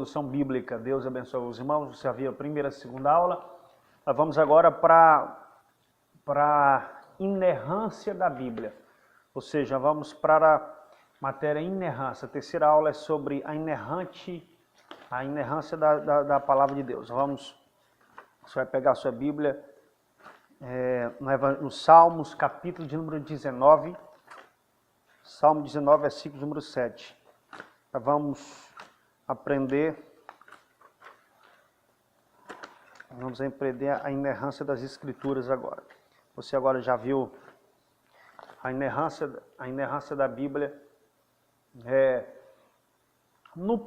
introdução bíblica. Deus abençoe os irmãos. Você havia a primeira e a segunda aula. Nós vamos agora para a inerrância da Bíblia. Ou seja, vamos para a matéria inerrância. A terceira aula é sobre a inerrância da palavra de Deus. Você vai pegar a sua Bíblia no Salmos, capítulo de número 19. Salmo 19, versículo número 7. Nós vamos aprender a inerrância das Escrituras agora. Você agora já viu a inerrância da Bíblia. Na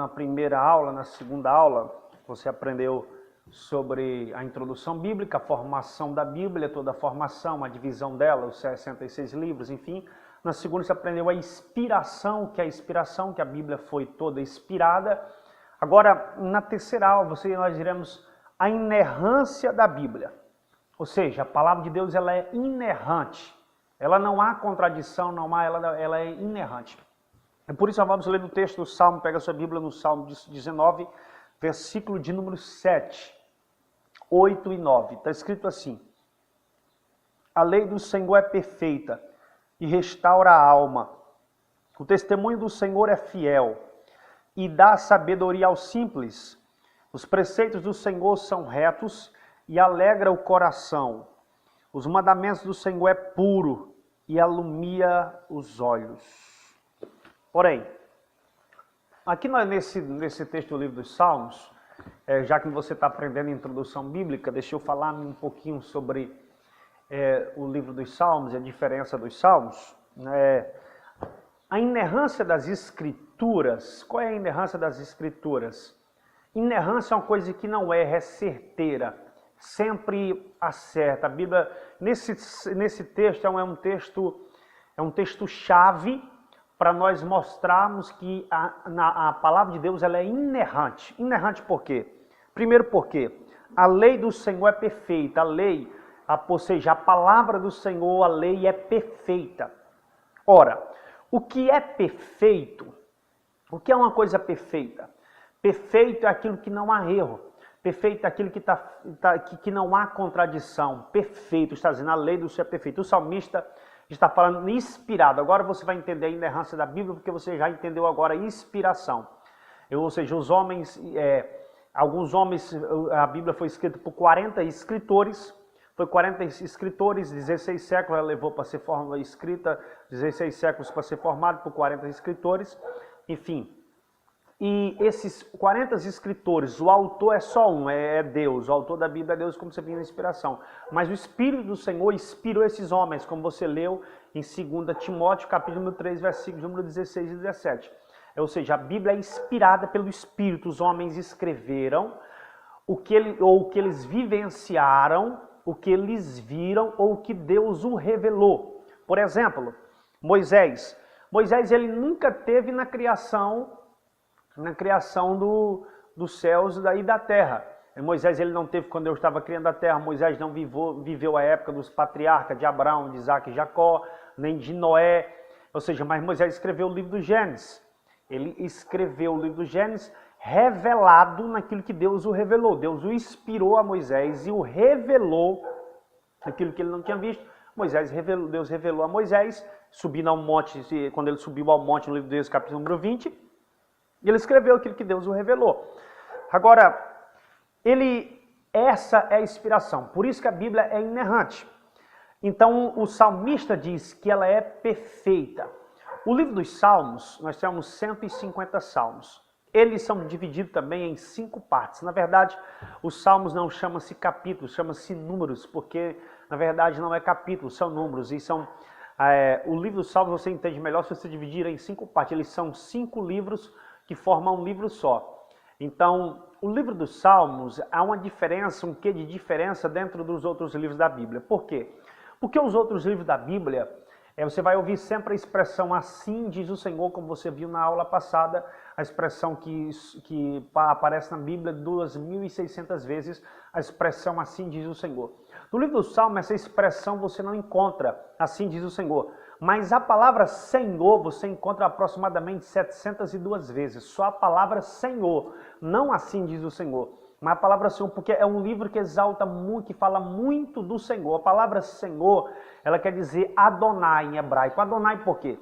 primeira aula, na segunda aula, você aprendeu sobre a introdução bíblica, a formação da Bíblia, toda a formação, a divisão dela, os 66 livros, enfim. Na segunda você aprendeu a inspiração, que a Bíblia foi toda inspirada. Agora, na terceira aula, nós diremos a inerrância da Bíblia. Ou seja, a palavra de Deus ela é inerrante. Ela não há contradição, ela é inerrante. E por isso nós vamos ler no texto do Salmo, pega a sua Bíblia no Salmo 19, versículo de número 7, 8 e 9. Está escrito assim: a lei do Senhor é perfeita e restaura a alma. O testemunho do Senhor é fiel e dá sabedoria aos simples. Os preceitos do Senhor são retos e alegra o coração. Os mandamentos do Senhor é puro e alumia os olhos. Porém, aqui nesse texto do livro dos Salmos, já que você está aprendendo a introdução bíblica, deixa eu falar um pouquinho sobre o livro dos Salmos e a diferença dos Salmos. A inerrância das Escrituras. Qual é a inerrância das Escrituras? Inerrância é uma coisa que não é certeira, sempre acerta. A Bíblia, nesse texto, é um texto-chave para nós mostrarmos que a palavra de Deus ela é inerrante. Inerrante por quê? Primeiro porque a lei do Senhor é perfeita. Ou seja, a palavra do Senhor, a lei é perfeita. Ora, o que é perfeito? O que é uma coisa perfeita? Perfeito é aquilo que não há erro. Perfeito é aquilo que não há contradição. Perfeito, está dizendo, a lei do Senhor é perfeita. O salmista está falando inspirado. Agora você vai entender a inerrância da Bíblia, porque você já entendeu agora a inspiração. Ou seja, os homens, alguns homens, a Bíblia foi escrita por 40 escritores. Foi 40 escritores, 16 séculos ela levou para ser escrita, 16 séculos para ser formado por 40 escritores. Enfim, e esses 40 escritores, o autor é só um, é Deus. O autor da Bíblia é Deus, como você viu na inspiração. Mas o Espírito do Senhor inspirou esses homens, como você leu em 2 Timóteo, capítulo 3, versículos número 16 e 17. Ou seja, a Bíblia é inspirada pelo Espírito. Os homens escreveram o que eles vivenciaram, o que eles viram ou o que Deus o revelou. Por exemplo, Moisés. Moisés ele nunca teve na criação dos céus e da terra. Moisés ele não teve quando Deus estava criando a terra. Moisés não viveu a época dos patriarcas de Abraão, de Isaac e Jacó, nem de Noé. Ou seja, mas Moisés escreveu o livro do Gênesis. Ele escreveu o livro do Gênesis revelado naquilo que Deus o revelou. Deus o inspirou a Moisés e o revelou aquilo que ele não tinha visto. Deus revelou a Moisés, subindo ao monte, quando ele subiu ao monte no livro de Êxodo, capítulo número 20, e ele escreveu aquilo que Deus o revelou. Agora, essa é a inspiração, por isso que a Bíblia é inerrante. Então, o salmista diz que ela é perfeita. O livro dos Salmos, nós temos 150 salmos. Eles são divididos também em 5 partes. Na verdade, os salmos não chamam-se capítulos, chamam-se números, porque na verdade não é capítulos, são números. E o livro dos Salmos você entende melhor se você dividir em 5 partes. Eles são 5 livros que formam um livro só. Então, o livro dos Salmos, há uma diferença, um quê de diferença dentro dos outros livros da Bíblia. Por quê? Porque os outros livros da Bíblia, você vai ouvir sempre a expressão assim diz o Senhor, como você viu na aula passada, a expressão que aparece na Bíblia 2.600 vezes, a expressão assim diz o Senhor. No livro do Salmo, essa expressão você não encontra, assim diz o Senhor. Mas a palavra Senhor você encontra aproximadamente 702 vezes. Só a palavra Senhor, não assim diz o Senhor. Mas a palavra Senhor, porque é um livro que exalta muito, que fala muito do Senhor. A palavra Senhor, ela quer dizer Adonai em hebraico. Adonai por quê?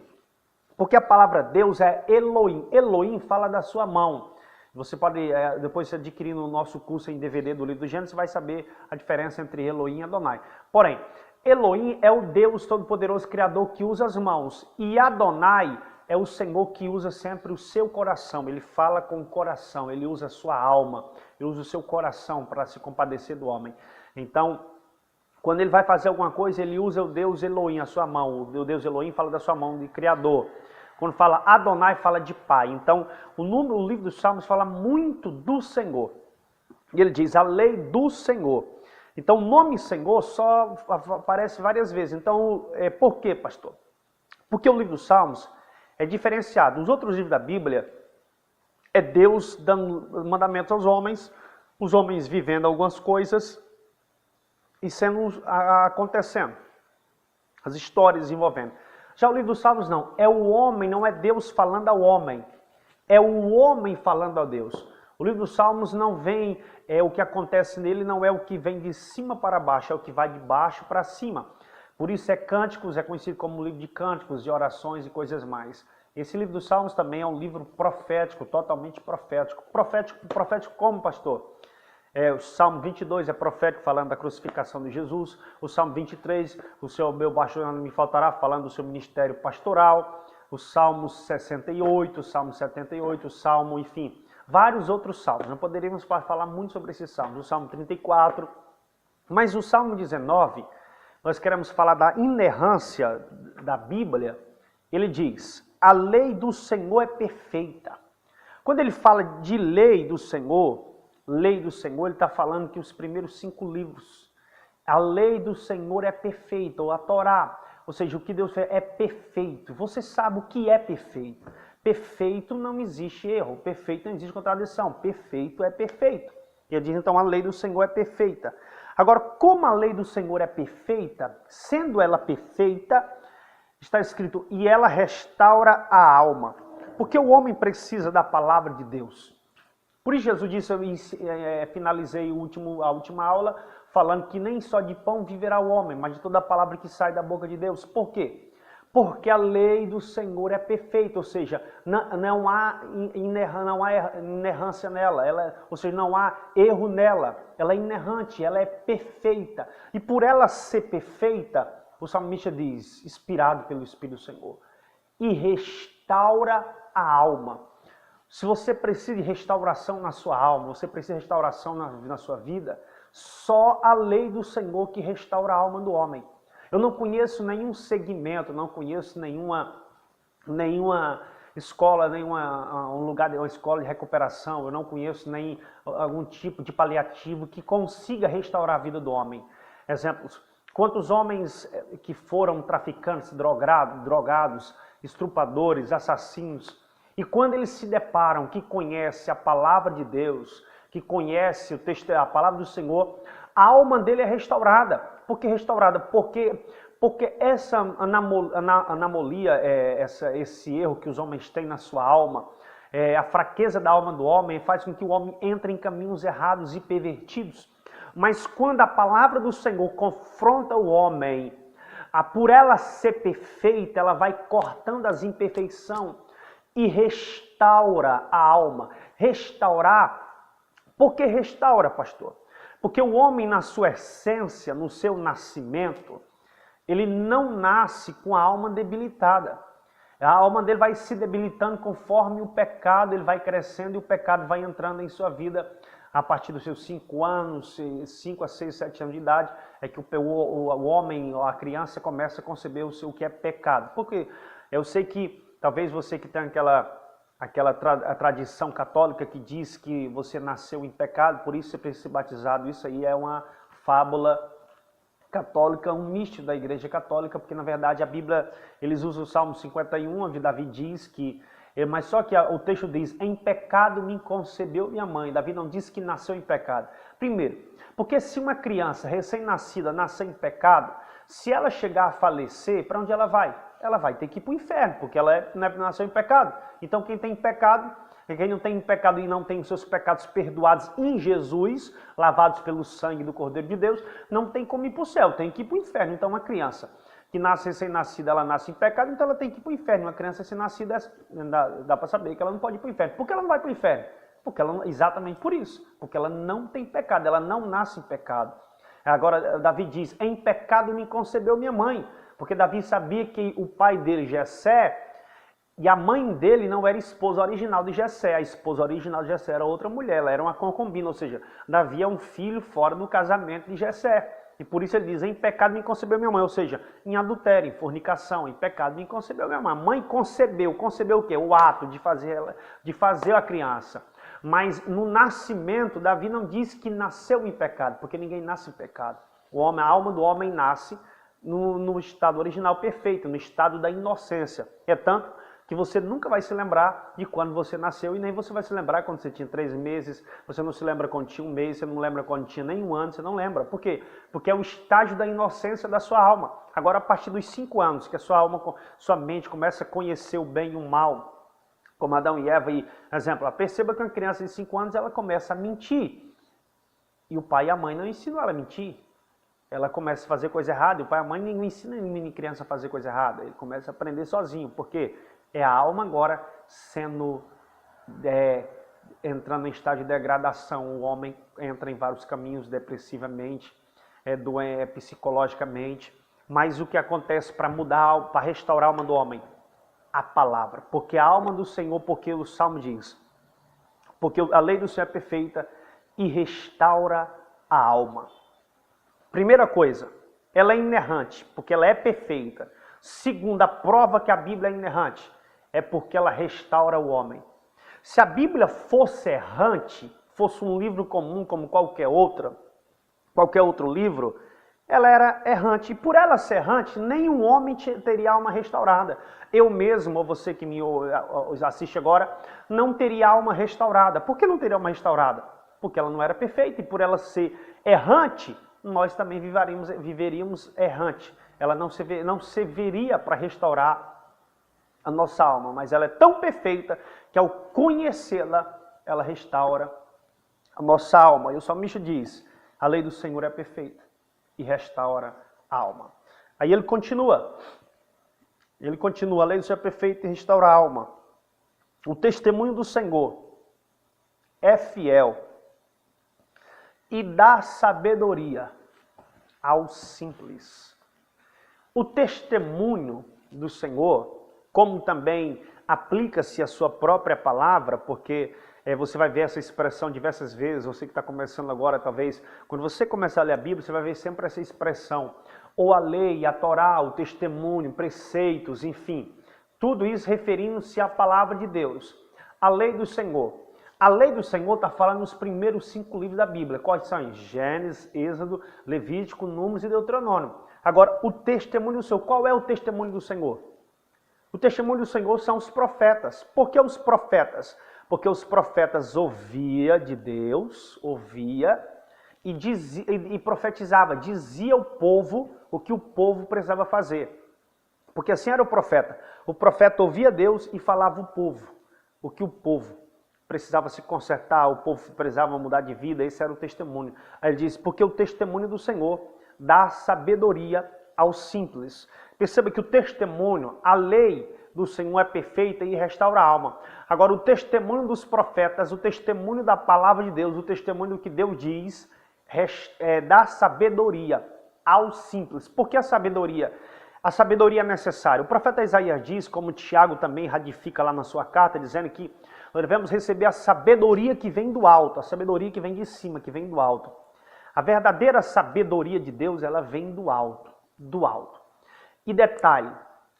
Porque a palavra Deus é Elohim. Elohim fala da sua mão. Você pode, depois se adquirir no nosso curso em DVD do livro do Gênesis, você vai saber a diferença entre Elohim e Adonai. Porém, Elohim é o Deus Todo-Poderoso Criador que usa as mãos. E Adonai é o Senhor que usa sempre o seu coração. Ele fala com o coração, ele usa a sua alma, ele usa o seu coração para se compadecer do homem. Então, quando ele vai fazer alguma coisa, ele usa o Deus Elohim, a sua mão. O Deus Elohim fala da sua mão de Criador. Quando fala Adonai, fala de Pai. Então, o livro dos Salmos fala muito do Senhor. E ele diz, a lei do Senhor. Então, o nome Senhor só aparece várias vezes. Então, por quê, pastor? Porque o livro dos Salmos é diferenciado. Os outros livros da Bíblia é Deus dando mandamentos aos homens, os homens vivendo algumas coisas e acontecendo. As histórias envolvendo. Já o livro dos Salmos não. É o homem, não é Deus falando ao homem. É o homem falando a Deus. O livro dos Salmos não vem, o que acontece nele não é o que vem de cima para baixo, é o que vai de baixo para cima. Por isso Cânticos, é conhecido como livro de cânticos, de orações e coisas mais. Esse livro dos Salmos também é um livro profético, totalmente profético. Profético como, pastor? O Salmo 22 é profético, falando da crucificação de Jesus. O Salmo 23, meu baixo não me faltará, falando do seu ministério pastoral. O Salmo 68, o Salmo 78, o Salmo, enfim, vários outros salmos. Não poderíamos falar muito sobre esses salmos. O Salmo 34. Mas o Salmo 19, nós queremos falar da inerrância da Bíblia. Ele diz, a lei do Senhor é perfeita. Quando ele fala de lei do Senhor, ele está falando que os primeiros 5 livros, a lei do Senhor é perfeita, ou a Torá, ou seja, o que Deus fez é perfeito. Você sabe o que é perfeito. Perfeito não existe erro, perfeito não existe contradição, perfeito é perfeito. E ele diz, então, a lei do Senhor é perfeita. Agora, como a lei do Senhor é perfeita, sendo ela perfeita, está escrito, e ela restaura a alma. Porque o homem precisa da palavra de Deus. Por isso Jesus disse, eu finalizei a última aula falando que nem só de pão viverá o homem, mas de toda a palavra que sai da boca de Deus. Por quê? Porque a lei do Senhor é perfeita, ou seja, não há inerrância nela, ou seja, não há erro nela, ela é inerrante, ela é perfeita. E por ela ser perfeita, o salmista diz, inspirado pelo Espírito do Senhor, e restaura a alma. Se você precisa de restauração na sua alma, você precisa de restauração na sua vida, só a lei do Senhor que restaura a alma do homem. Eu não conheço nenhum segmento, não conheço nenhuma escola, uma escola de recuperação, eu não conheço nem algum tipo de paliativo que consiga restaurar a vida do homem. Exemplos, quantos homens que foram traficantes, drogados, estrupadores, assassinos, e quando eles se deparam, que conhece a palavra de Deus, que conhece a palavra do Senhor, a alma dele é restaurada. Por que restaurada? Porque essa anomalia, esse erro que os homens têm na sua alma, a fraqueza da alma do homem faz com que o homem entre em caminhos errados e pervertidos. Mas quando a palavra do Senhor confronta o homem, por ela ser perfeita, ela vai cortando as imperfeições e restaura a alma. Restaurar, por que restaura, pastor? Porque o homem, na sua essência, no seu nascimento, ele não nasce com a alma debilitada. A alma dele vai se debilitando conforme o pecado, ele vai crescendo e o pecado vai entrando em sua vida a partir dos seus 5 anos, 5 a 6, 7 anos de idade, é que o homem, a criança começa a conceber o que é pecado. Porque eu sei que talvez você que tem aquela tradição católica que diz que você nasceu em pecado, por isso você precisa ser batizado. Isso aí é uma fábula católica, um místico da Igreja Católica, porque na verdade a Bíblia, eles usam o Salmo 51, onde Davi diz que, mas só que o texto diz, em pecado me concebeu minha mãe. Davi não diz que nasceu em pecado. Primeiro, porque se uma criança recém-nascida nascer em pecado, se ela chegar a falecer, para onde ela vai? ela vai ter que ir para o inferno, porque ela nasceu em pecado. Então quem tem pecado, quem não tem pecado e não tem os seus pecados perdoados em Jesus, lavados pelo sangue do Cordeiro de Deus, não tem como ir para o céu, tem que ir para o inferno. Então uma criança que nasce recém-nascida, ela nasce em pecado, então ela tem que ir para o inferno. Uma criança recém-nascida, dá para saber que ela não pode ir para o inferno. Por que ela não vai para o inferno? Porque ela, exatamente por isso, porque ela não tem pecado, ela não nasce em pecado. Agora, Davi diz, em pecado me concebeu minha mãe, porque Davi sabia que o pai dele, Jessé, e a mãe dele não era esposa original de Jessé. A esposa original de Jessé era outra mulher, ela era uma concubina, ou seja, Davi é um filho fora do casamento de Jessé. E por isso ele diz, em pecado me concebeu minha mãe, ou seja, em adultério, em fornicação, em pecado me concebeu minha mãe. A mãe concebeu o quê? O ato de fazer a criança. Mas no nascimento, Davi não diz que nasceu em pecado, porque ninguém nasce em pecado. A alma do homem nasce no estado original perfeito, no estado da inocência. É tanto que você nunca vai se lembrar de quando você nasceu e nem você vai se lembrar quando você tinha 3 meses, você não se lembra quando tinha 1 mês, você não lembra quando tinha nem 1 ano, você não lembra. Por quê? Porque é o estágio da inocência da sua alma. Agora, a partir dos 5 anos, que a sua alma, sua mente começa a conhecer o bem e o mal, como Adão e Eva, e, exemplo, perceba que uma criança de 5 anos, ela começa a mentir. E o pai e a mãe não ensinam ela a mentir. Ela começa a fazer coisa errada, e o pai e a mãe não ensinam a criança a fazer coisa errada. Ele começa a aprender sozinho. Por quê? É a alma agora entrando em estágio de degradação. O homem entra em vários caminhos depressivamente, psicologicamente. Mas o que acontece para mudar, para restaurar a alma do homem? A palavra. Porque a alma do Senhor, porque o Salmo diz, porque a lei do Senhor é perfeita e restaura a alma. Primeira coisa, ela é inerrante, porque ela é perfeita. Segunda prova que a Bíblia é inerrante, é porque ela restaura o homem. Se a Bíblia fosse errante, fosse um livro comum como qualquer outro livro, ela era errante. E por ela ser errante, nenhum homem teria alma restaurada. Eu mesmo, ou você que me assiste agora, não teria alma restaurada. Por que não teria alma restaurada? Porque ela não era perfeita. E por ela ser errante, nós também viveríamos errante. Ela não serviria para restaurar a nossa alma, mas ela é tão perfeita que ao conhecê-la, ela restaura a nossa alma. E o salmista diz, a lei do Senhor é perfeita e restaura a alma. Aí ele continua, a lei do Senhor é perfeita e restaura a alma. O testemunho do Senhor é fiel e dá sabedoria aos simples. O testemunho do Senhor, como também aplica-se a sua própria palavra, porque você vai ver essa expressão diversas vezes, você que está começando agora, talvez, quando você começar a ler a Bíblia, você vai ver sempre essa expressão, ou a lei, a Torá, o testemunho, preceitos, enfim, tudo isso referindo-se à palavra de Deus, a lei do Senhor. A lei do Senhor está falando nos primeiros 5 livros da Bíblia, quais são? Gênesis, Êxodo, Levítico, Números e Deuteronômio. Agora, o testemunho do Senhor, qual é o testemunho do Senhor? O testemunho do Senhor são os profetas. Por que os profetas? Porque os profetas ouvia de Deus, e profetizava, dizia ao povo o que o povo precisava fazer. Porque assim era o profeta. O profeta ouvia Deus e falava ao povo o que o povo precisava se consertar, o povo precisava mudar de vida, esse era o testemunho. Aí ele diz, porque o testemunho do Senhor dá sabedoria aos simples. Perceba que o testemunho, a lei do Senhor é perfeita e restaura a alma. Agora, o testemunho dos profetas, o testemunho da palavra de Deus, o testemunho do que Deus diz, dá sabedoria aos simples. Por que a sabedoria? A sabedoria é necessária. O profeta Isaías diz, como Tiago também ratifica lá na sua carta, dizendo que nós devemos receber a sabedoria que vem do alto, a sabedoria que vem de cima, que vem do alto. A verdadeira sabedoria de Deus, ela vem do alto, do alto. E detalhe,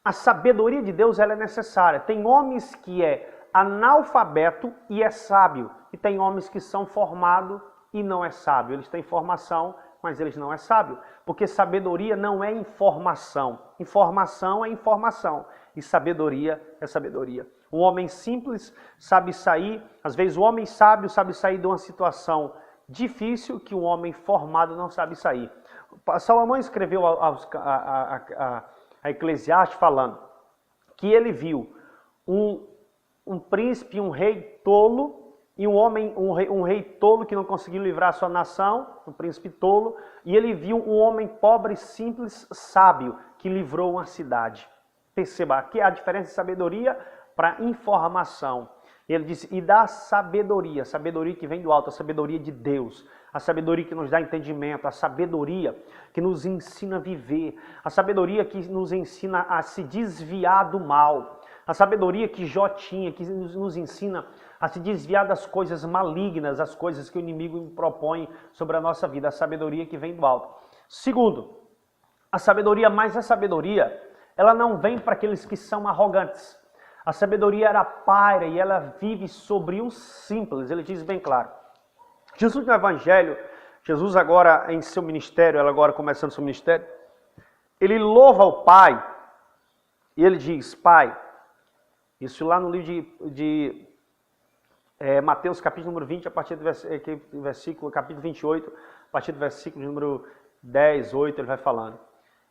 a sabedoria de Deus ela é necessária. Tem homens que é analfabeto e é sábio. E tem homens que são formados e não é sábio. Eles têm formação, mas eles não é sábio. Porque sabedoria não é informação. Informação é informação. E sabedoria é sabedoria. Um homem simples sabe sair, às vezes o homem sábio sabe sair de uma situação difícil que um homem formado não sabe sair. Salomão escreveu a Eclesiastes falando que ele viu um príncipe, um rei tolo, e um rei tolo que não conseguiu livrar a sua nação, um príncipe tolo, e ele viu um homem pobre, simples, sábio, que livrou uma cidade. Perceba, aqui a diferença de sabedoria para informação. Ele disse, e da sabedoria que vem do alto, a sabedoria de Deus, a sabedoria que nos dá entendimento, a sabedoria que nos ensina a viver, a sabedoria que nos ensina a se desviar do mal, a sabedoria que Jó tinha, que nos ensina a se desviar das coisas malignas, as coisas que o inimigo propõe sobre a nossa vida, a sabedoria que vem do alto. Segundo, a sabedoria, ela não vem para aqueles que são arrogantes. A sabedoria era paira e ela vive sobre o simples, ele diz bem claro. Jesus no Evangelho, Jesus agora em seu ministério, ela agora começando seu ministério, ele louva o Pai e ele diz, Pai, isso lá no livro de Mateus capítulo número 20, a partir do versículo, capítulo 28, a partir do versículo número 10, 8, ele vai falando.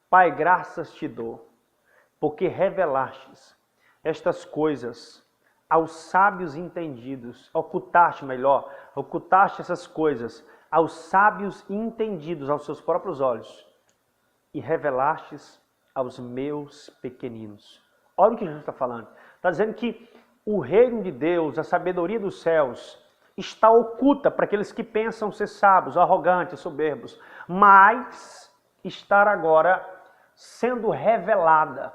Pai, graças te dou, porque revelastes estas coisas aos sábios entendidos, ocultaste essas coisas aos sábios entendidos, aos seus próprios olhos, e revelastes aos meus pequeninos. Olha o que Jesus está falando. Está dizendo que o reino de Deus, a sabedoria dos céus, está oculta para aqueles que pensam ser sábios, arrogantes, soberbos, mas está agora sendo revelada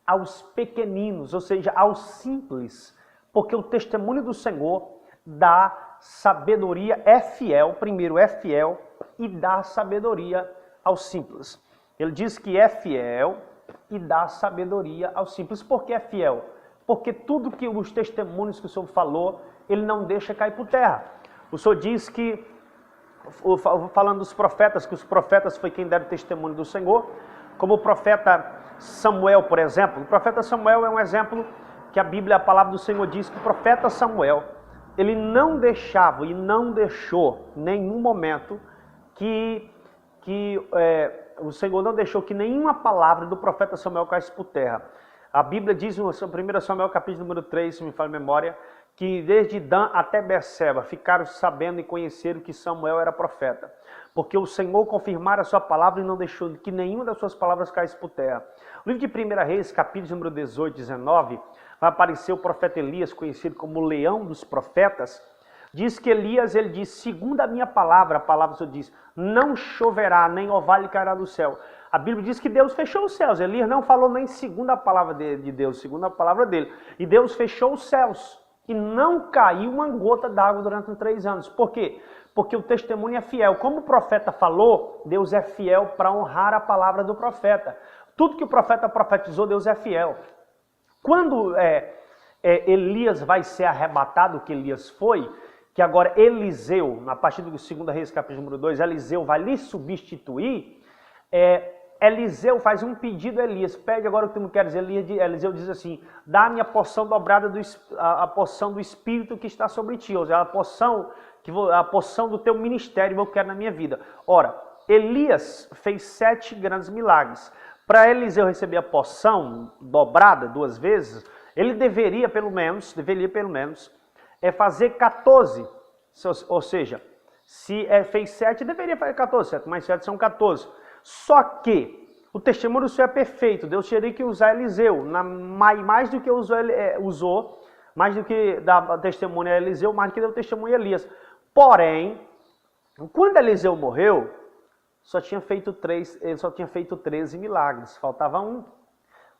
aos pequeninos, ou seja, aos simples, porque o testemunho do Senhor dá sabedoria, é fiel, primeiro é fiel, e dá sabedoria aos simples. Ele diz que é fiel e dá sabedoria aos simples. Por que é fiel? Porque tudo que os testemunhos que o Senhor falou, ele não deixa cair por terra. O Senhor diz que, falando dos profetas, que os profetas foi quem deram testemunho do Senhor, como o profeta Samuel, por exemplo. O profeta Samuel é um exemplo que a palavra do Senhor diz que o profeta Samuel, ele não deixava e não deixou em nenhum momento que o Senhor não deixou que nenhuma palavra do profeta Samuel caísse por terra. A Bíblia diz no 1 Samuel capítulo número 3, se me fala a memória, que desde Dan até Berseba ficaram sabendo e conheceram que Samuel era profeta. Porque o Senhor confirmara a sua palavra e não deixou que nenhuma das suas palavras caísse por terra. O livro de 1 Reis, capítulo número 18, 19, vai aparecer o profeta Elias, conhecido como o leão dos profetas. Diz que Elias, ele diz, segundo a minha palavra, a palavra do Senhor diz, não choverá, nem orvalho cairá do céu. A Bíblia diz que Deus fechou os céus. Elias não falou nem segundo a palavra de Deus, segundo a palavra dele. E Deus fechou os céus. E não caiu uma gota d'água durante 3 anos. Por quê? Porque o testemunho é fiel. Como o profeta falou, Deus é fiel para honrar a palavra do profeta. Tudo que o profeta profetizou, Deus é fiel. Quando Elias vai ser arrebatado, que Elias foi, que agora Eliseu, a partir do 2 Reis, capítulo número 2, Eliseu vai lhe substituir, Eliseu faz um pedido a Elias, pede agora o que tu me queres. Eliseu diz assim, dá-me a porção dobrada, a porção do Espírito que está sobre ti, ou seja, a porção do teu ministério eu quero na minha vida. Ora, Elias fez 7 grandes milagres. Para Eliseu receber a porção dobrada 2 vezes, ele deveria pelo menos, fazer 14. Ou seja, se fez 7, deveria fazer 14, 7 mais 7 são 14. Só que o testemunho do Senhor é perfeito. Deus teria que usar Eliseu, mais do que usou, mais do que dá testemunho a Eliseu, mais do que deu testemunho a Elias. Porém, quando Eliseu morreu, ele só tinha feito 13 milagres, faltava 1.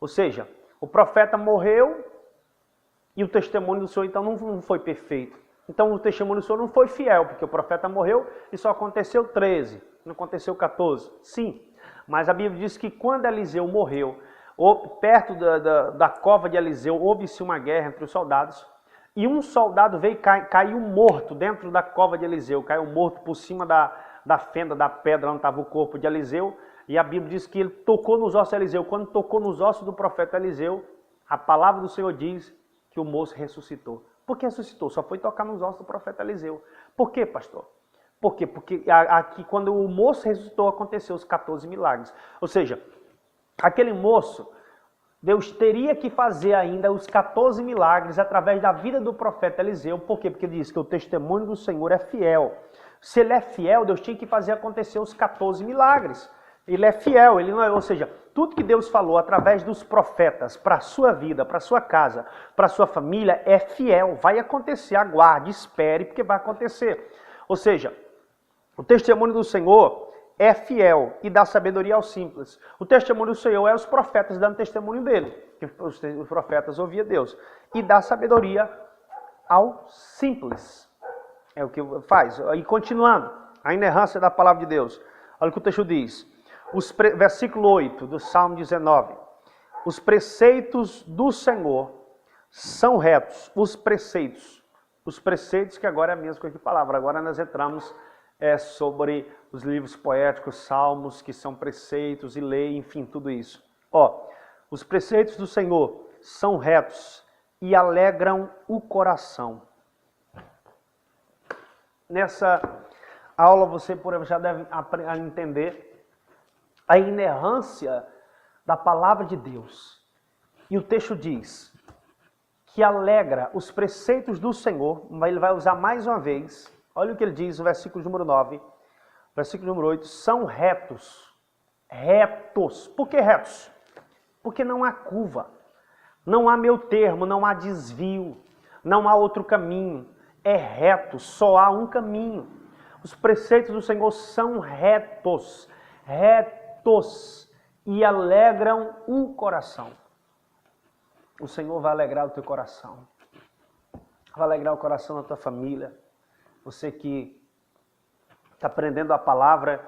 Ou seja, o profeta morreu e o testemunho do Senhor então não foi perfeito. Então o testemunho do Senhor não foi fiel, porque o profeta morreu e só aconteceu 13, não aconteceu 14. Sim, mas a Bíblia diz que quando Eliseu morreu, perto da cova de Eliseu, houve-se uma guerra entre os soldados, e um soldado caiu morto dentro da cova de Eliseu, caiu morto por cima da fenda, da pedra onde estava o corpo de Eliseu, e a Bíblia diz que ele tocou nos ossos de Eliseu. Quando tocou nos ossos do profeta Eliseu, a palavra do Senhor diz que o moço ressuscitou. Por que ressuscitou? Só foi tocar nos ossos do profeta Eliseu. Por quê, pastor? Por quê? Porque aqui, quando o moço ressuscitou, aconteceu os 14 milagres. Ou seja, aquele moço, Deus teria que fazer ainda os 14 milagres através da vida do profeta Eliseu. Por quê? Porque diz que o testemunho do Senhor é fiel. Se ele é fiel, Deus tinha que fazer acontecer os 14 milagres. Ele é fiel, ele não é, ou seja, tudo que Deus falou através dos profetas para a sua vida, para a sua casa, para a sua família, é fiel. Vai acontecer, aguarde, espere, porque vai acontecer. Ou seja, o testemunho do Senhor é fiel e dá sabedoria aos simples. O testemunho do Senhor é os profetas dando testemunho dele, que os profetas ouviam Deus. E dá sabedoria ao simples. É o que faz. E continuando, a inerrância da palavra de Deus. Olha o que o texto diz. Versículo 8 do Salmo 19. Os preceitos do Senhor são retos. Os preceitos que agora é a mesma coisa que palavra. Agora nós entramos sobre os livros poéticos, salmos, que são preceitos e lei, enfim, tudo isso. Os preceitos do Senhor são retos e alegram o coração. Nessa aula você já deve entender a inerrância da palavra de Deus. E o texto diz que alegra os preceitos do Senhor, mas ele vai usar mais uma vez. Olha o que ele diz no versículo número 9, versículo número 8, são retos. Retos. Por que retos? Porque não há curva, não há meio termo, não há desvio, não há outro caminho. É reto, só há um caminho. Os preceitos do Senhor são retos, e alegram o coração. O Senhor vai alegrar o teu coração. Vai alegrar o coração da tua família. Você que está aprendendo a palavra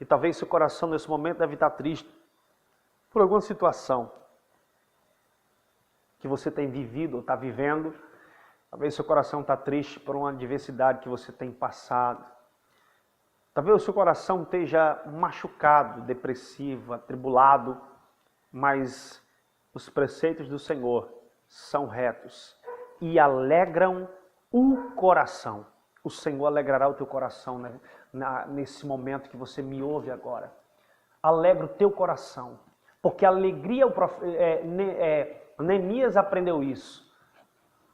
e talvez seu coração nesse momento deve estar triste por alguma situação que você tem vivido ou está vivendo. Talvez seu coração está triste por uma adversidade que você tem passado. Talvez o seu coração esteja machucado, depressivo, atribulado, mas os preceitos do Senhor são retos e alegram o coração. O Senhor alegrará o teu coração, né? Nesse momento que você me ouve agora. Alegra o teu coração, porque a alegria, Neemias aprendeu isso.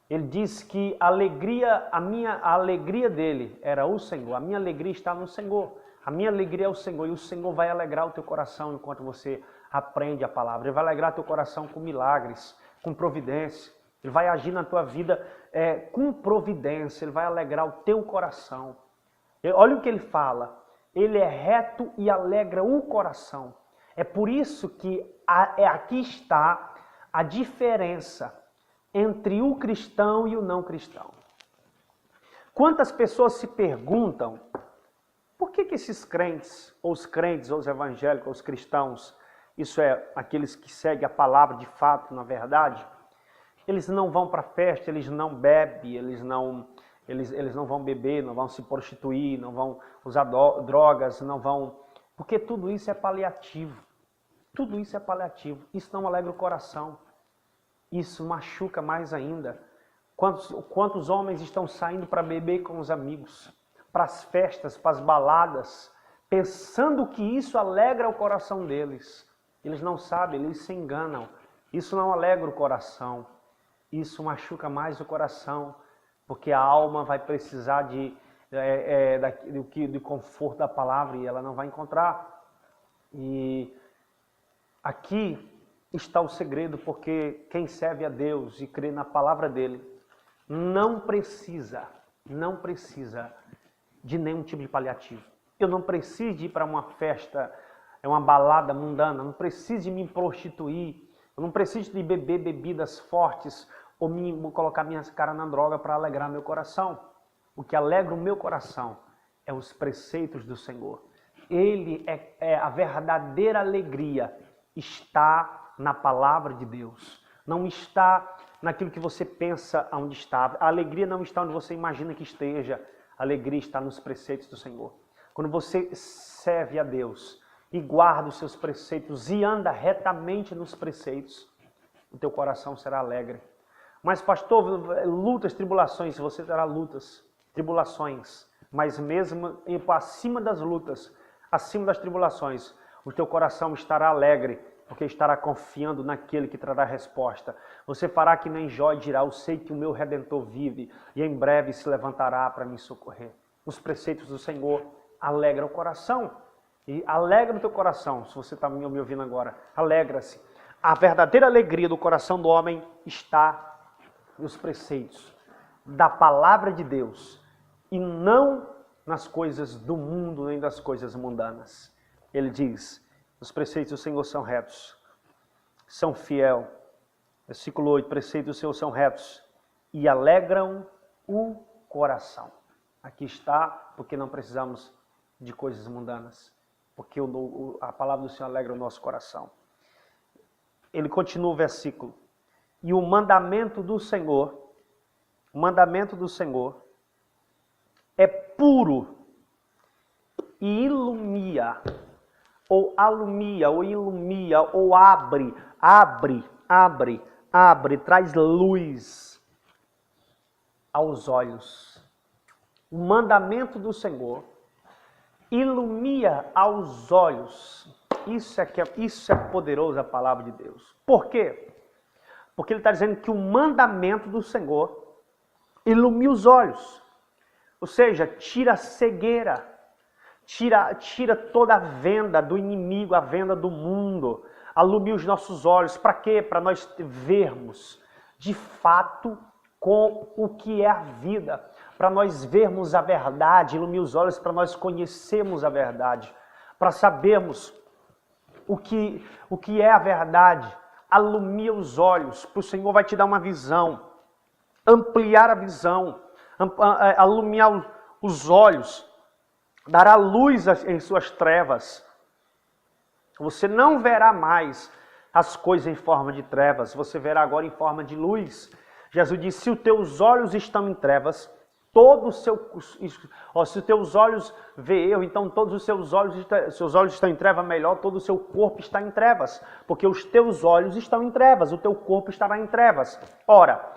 Ele diz que a alegria dele era o Senhor. A minha alegria está no Senhor. A minha alegria é o Senhor. E o Senhor vai alegrar o teu coração enquanto você aprende a palavra. Ele vai alegrar teu coração com milagres, com providência. Ele vai agir na tua vida com providência. Ele vai alegrar o teu coração. Olha o que ele fala. Ele é reto e alegra o coração. É por isso que aqui está a diferença entre o cristão e o não cristão. Quantas pessoas se perguntam por que esses crentes, ou os evangélicos, ou os cristãos, isso é, aqueles que seguem a palavra de fato, na verdade, eles não vão para a festa, eles não bebem, eles não vão beber, não vão se prostituir, não vão usar drogas, não vão... Porque tudo isso é paliativo. Tudo isso é paliativo. Isso não alegra o coração. Isso machuca mais ainda. Quantos homens estão saindo para beber com os amigos, para as festas, para as baladas, pensando que isso alegra o coração deles. Eles não sabem, eles se enganam. Isso não alegra o coração. Isso machuca mais o coração, porque a alma vai precisar do conforto da palavra e ela não vai encontrar. E aqui está o segredo, porque quem serve a Deus e crê na palavra dele não precisa de nenhum tipo de paliativo. Eu não preciso ir para uma festa, uma balada mundana, não preciso de me prostituir, eu não preciso de beber bebidas fortes ou colocar minha cara na droga para alegrar meu coração. O que alegra o meu coração é os preceitos do Senhor. Ele é a verdadeira alegria, está na palavra de Deus. Não está naquilo que você pensa onde está. A alegria não está onde você imagina que esteja. A alegria está nos preceitos do Senhor. Quando você serve a Deus e guarda os seus preceitos e anda retamente nos preceitos, o teu coração será alegre. Mas pastor, lutas, tribulações, você terá lutas, tribulações. Mas mesmo acima das lutas, acima das tribulações, o teu coração estará alegre porque estará confiando naquele que trará resposta. Você fará que nem Jó e dirá, eu sei que o meu Redentor vive e em breve se levantará para me socorrer. Os preceitos do Senhor alegram o coração. E alegra o teu coração, se você está me ouvindo agora. Alegra-se. A verdadeira alegria do coração do homem está nos preceitos da palavra de Deus e não nas coisas do mundo nem das coisas mundanas. Ele diz, os preceitos do Senhor são retos, são fiel. Versículo 8, preceitos do Senhor são retos e alegram o coração. Aqui está, porque não precisamos de coisas mundanas, porque a palavra do Senhor alegra o nosso coração. Ele continua o versículo. E o mandamento do Senhor é puro e ilumia, ou alumia, ou ilumia, ou abre, traz luz aos olhos. O mandamento do Senhor ilumia aos olhos. Isso é poderoso a palavra de Deus. Por quê? Porque ele está dizendo que o mandamento do Senhor ilumina os olhos. Ou seja, tira a cegueira, tira toda a venda do inimigo, a venda do mundo, alumia os nossos olhos. Para quê? Para nós vermos de fato com o que é a vida, para nós vermos a verdade, ilumina os olhos para nós conhecermos a verdade, para sabermos o que é a verdade. Alumia os olhos, o Senhor vai te dar uma visão, ampliar a visão, alumiar os olhos, dará luz em suas trevas. Você não verá mais as coisas em forma de trevas, você verá agora em forma de luz. Jesus disse, se os teus olhos estão em trevas, se os teus olhos vê eu, então todos os seus olhos estão em trevas, melhor, todo o seu corpo está em trevas, porque os teus olhos estão em trevas, o teu corpo estará em trevas. Ora,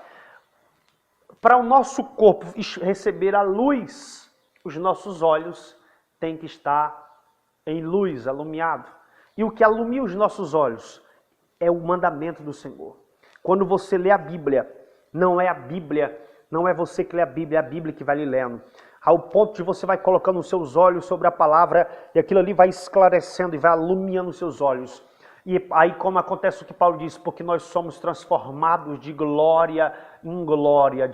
para o nosso corpo receber a luz, os nossos olhos têm que estar em luz, alumiado. E o que alumia os nossos olhos é o mandamento do Senhor. Quando você lê a Bíblia, não é você que lê a Bíblia que vai lhe lendo. Ao ponto de você vai colocando os seus olhos sobre a palavra e aquilo ali vai esclarecendo e vai iluminando os seus olhos. E aí como acontece o que Paulo diz, porque nós somos transformados de glória em glória,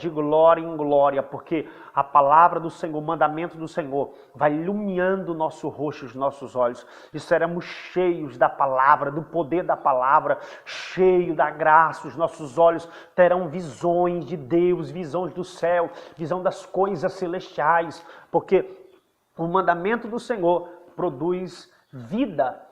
porque a palavra do Senhor, o mandamento do Senhor, vai iluminando o nosso rosto, os nossos olhos. E seremos cheios da palavra, do poder da palavra, cheio da graça. Os nossos olhos terão visões de Deus, visões do céu, visão das coisas celestiais, porque o mandamento do Senhor produz vida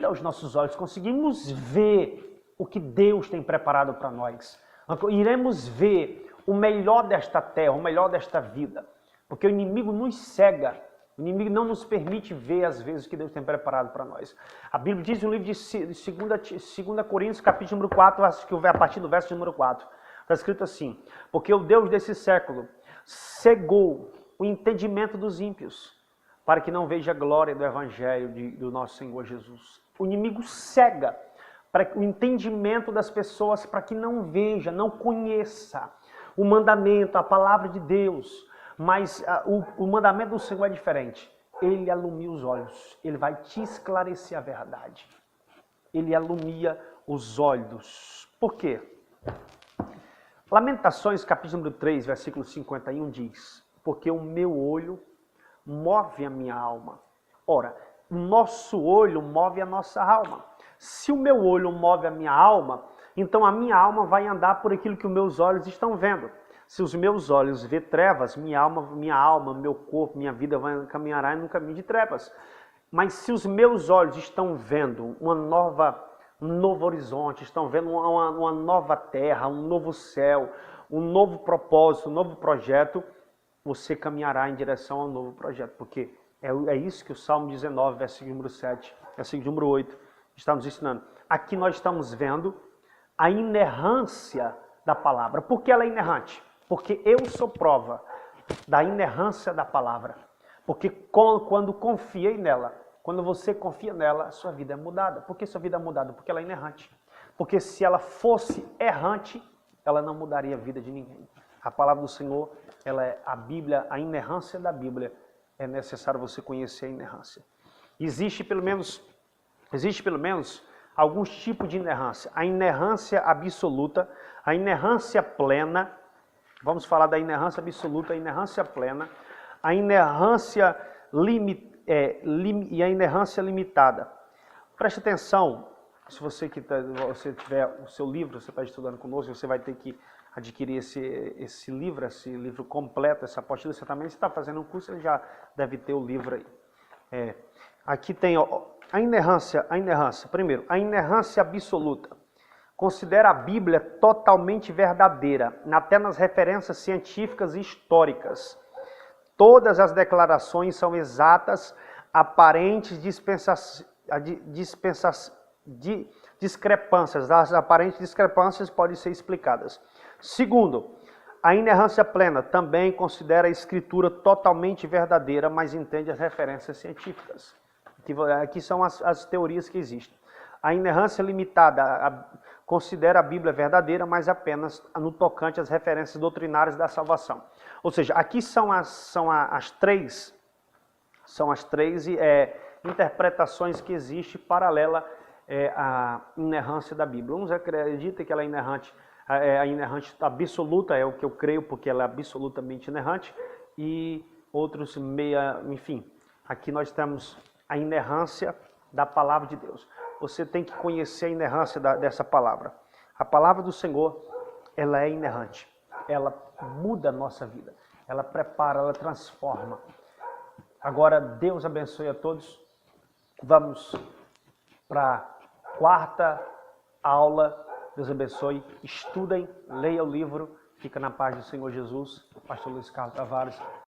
aos nossos olhos. Conseguimos ver o que Deus tem preparado para nós. Iremos ver o melhor desta terra, o melhor desta vida. Porque o inimigo nos cega. O inimigo não nos permite ver, às vezes, o que Deus tem preparado para nós. A Bíblia diz no livro de 2 Coríntios, capítulo número 4, a partir do verso número 4. Está escrito assim, porque o Deus desse século cegou o entendimento dos ímpios, para que não veja a glória do Evangelho do nosso Senhor Jesus. O inimigo cega para o entendimento das pessoas, para que não veja, não conheça o mandamento, a palavra de Deus. Mas o mandamento do Senhor é diferente. Ele alumia os olhos, ele vai te esclarecer a verdade. Ele alumia os olhos. Por quê? Lamentações, capítulo número 3, versículo 51 diz, porque o meu olho move a minha alma. Ora, o nosso olho move a nossa alma. Se o meu olho move a minha alma, então a minha alma vai andar por aquilo que os meus olhos estão vendo. Se os meus olhos vê trevas, minha alma, meu corpo, minha vida caminhará no caminho de trevas. Mas se os meus olhos estão vendo um novo horizonte, estão vendo uma nova terra, um novo céu, um novo propósito, um novo projeto, você caminhará em direção ao novo projeto, porque é isso que o Salmo 19, versículo número 7, versículo número 8, está nos ensinando. Aqui nós estamos vendo a inerrância da palavra. Por que ela é inerrante? Porque eu sou prova da inerrância da palavra. Porque quando confiei nela, Quando você confia nela, sua vida é mudada. Por que sua vida é mudada? Porque ela é inerrante. Porque se ela fosse errante, ela não mudaria a vida de ninguém. A palavra do Senhor, ela é a Bíblia, a inerrância da Bíblia. É necessário você conhecer a inerrância. Existe pelo menos alguns tipos de inerrância. A inerrância absoluta, a inerrância plena. Vamos falar da inerrância absoluta, a inerrância plena, a inerrância e a inerrância limitada. Preste atenção, se você tiver o seu livro, você está estudando conosco, você vai ter que adquirir esse livro completo, essa apostila. Você também está fazendo um curso, ele já deve ter o livro aí. Aqui tem a inerrância. Primeiro, a inerrância absoluta. Considera a Bíblia totalmente verdadeira, até nas referências científicas e históricas. Todas as declarações são exatas, aparentes discrepâncias. As aparentes discrepâncias podem ser explicadas. Segundo, a inerrância plena também considera a Escritura totalmente verdadeira, mas entende as referências científicas. Aqui são as teorias que existem. A inerrância limitada considera a Bíblia verdadeira, mas apenas no tocante às referências doutrinárias da salvação. Ou seja, aqui são as três interpretações que existem paralela à inerrância da Bíblia. Uns acreditam que ela é inerrante, a inerrante absoluta é o que eu creio, porque ela é absolutamente inerrante, e outros enfim. Aqui nós temos a inerrância da palavra de Deus. Você tem que conhecer a inerrância dessa palavra. A palavra do Senhor, ela é inerrante. Ela muda a nossa vida. Ela prepara, ela transforma. Agora, Deus abençoe a todos. Vamos para a quarta aula. Deus abençoe. Estudem, leiam o livro. Fica na paz do Senhor Jesus. Pastor Luiz Carlos Tavares.